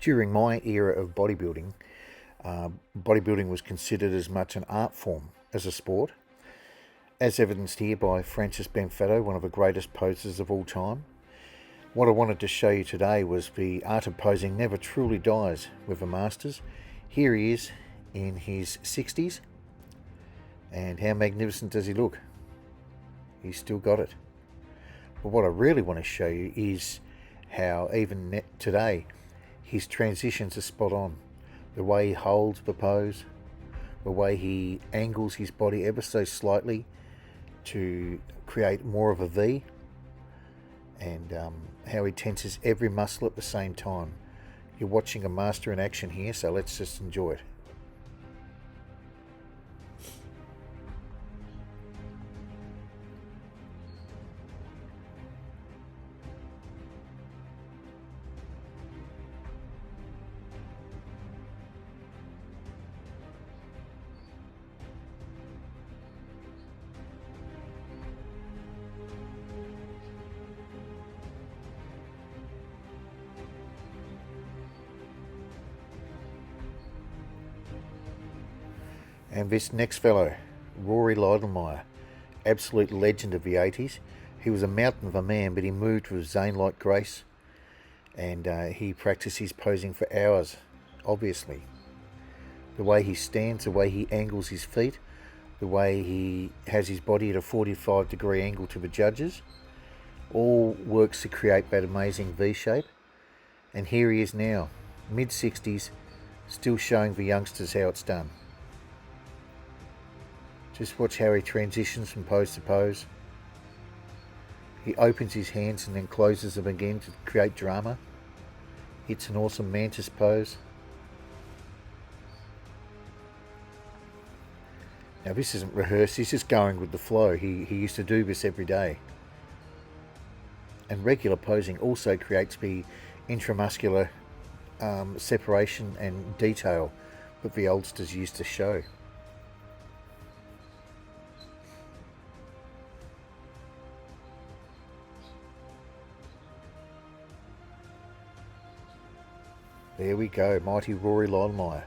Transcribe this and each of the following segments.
During my era of bodybuilding, bodybuilding was considered as much an art form as a sport, as evidenced here by Francis Benfatto, one of the greatest posers of all time. What I wanted to show you today was the art of posing never truly dies with the masters. Here he is in his 60s, and how magnificent does he look? He's still got it. But what I really want to show you is how even today his transitions are spot on. The way he holds the pose, the way he angles his body ever so slightly to create more of a V, and how he tenses every muscle at the same time. You're watching a master in action here, so let's just enjoy it. And this next fellow, Rory, absolute legend of the 80s. He was a mountain of a man, but he moved with Zane-like grace, and he practiced his posing for hours, obviously. The way he stands, the way he angles his feet, the way he has his body at a 45-degree angle to the judges, all works to create that amazing V shape. And here he is now, mid-60s, still showing the youngsters how it's done. Just watch how he transitions from pose to pose. He opens his hands and then closes them again to create drama. It's an awesome mantis pose. Now this isn't rehearsed, he's just going with the flow. He used to do this every day. And regular posing also creates the intramuscular separation and detail that the oldsters used to show. There we go, mighty Rory Lollmeyer.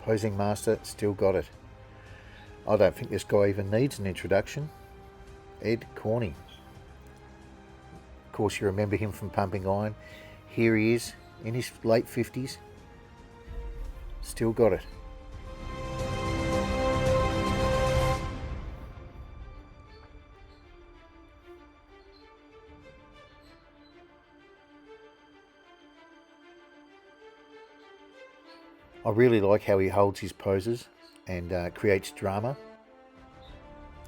Posing master, still got it. I don't think this guy even needs an introduction. Ed Corney. Of course you remember him from Pumping Iron. Here he is, in his late 50s. Still got it. I really like how he holds his poses and creates drama.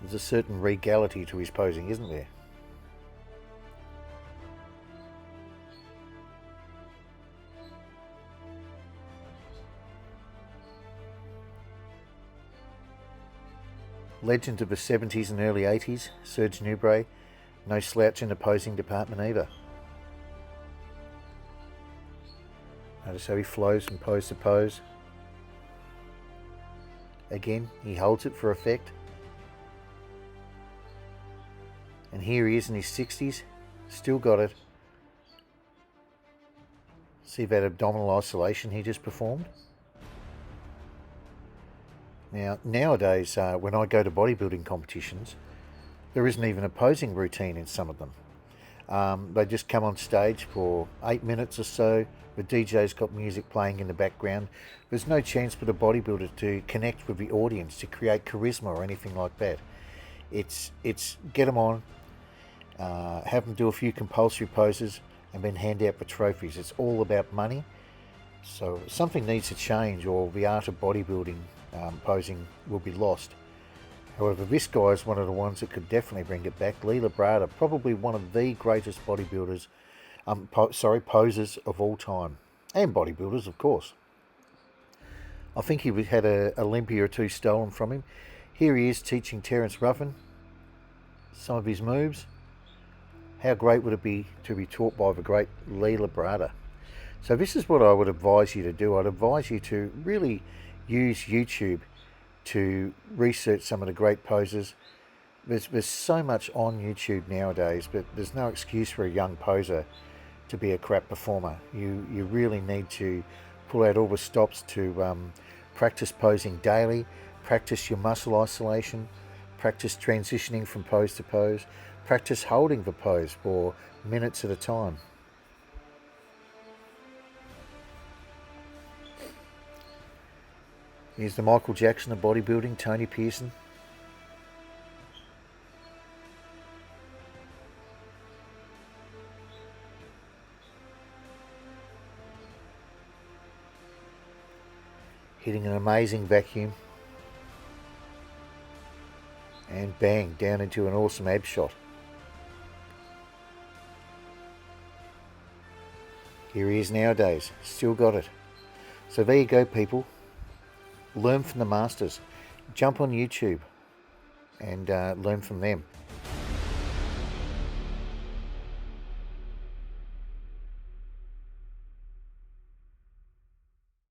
There's a certain regality to his posing, isn't there? Legend of the 70s and early 80s, Serge Nubret, no slouch in the posing department either. Notice how he flows from pose to pose. Again, he holds it for effect. And here he is in his 60s, still got it. See that abdominal isolation he just performed? Now, nowadays, when I go to bodybuilding competitions, there isn't even a posing routine in some of them. They just come on stage for 8 minutes or so. The DJ's got music playing in the background. There's no chance for the bodybuilder to connect with the audience, to create charisma or anything like that. It's get them on, have them do a few compulsory poses, and then hand out the trophies. It's all about money. So something needs to change, or the art of bodybuilding posing will be lost. However, this guy is one of the ones that could definitely bring it back. Labrada, probably one of the greatest bodybuilders, posers of all time, and bodybuilders, of course. I think he had a Olympia or two stolen from him. Here he is teaching Terence Ruffin some of his moves. How great would it be to be taught by the great Lee Labrada? So this is what I would advise you to do. I'd advise you to really use YouTube to research some of the great poses. There's so much on YouTube nowadays, but there's no excuse for a young poser to be a crap performer. You really need to pull out all the stops to practice posing daily, practice your muscle isolation, practice transitioning from pose to pose, practice holding the pose for minutes at a time. Here's the Michael Jackson of bodybuilding, Tony Pearson. Hitting an amazing vacuum. And bang, down into an awesome ab shot. Here he is nowadays, still got it. So there you go, people. Learn from the masters. Jump on YouTube and learn from them.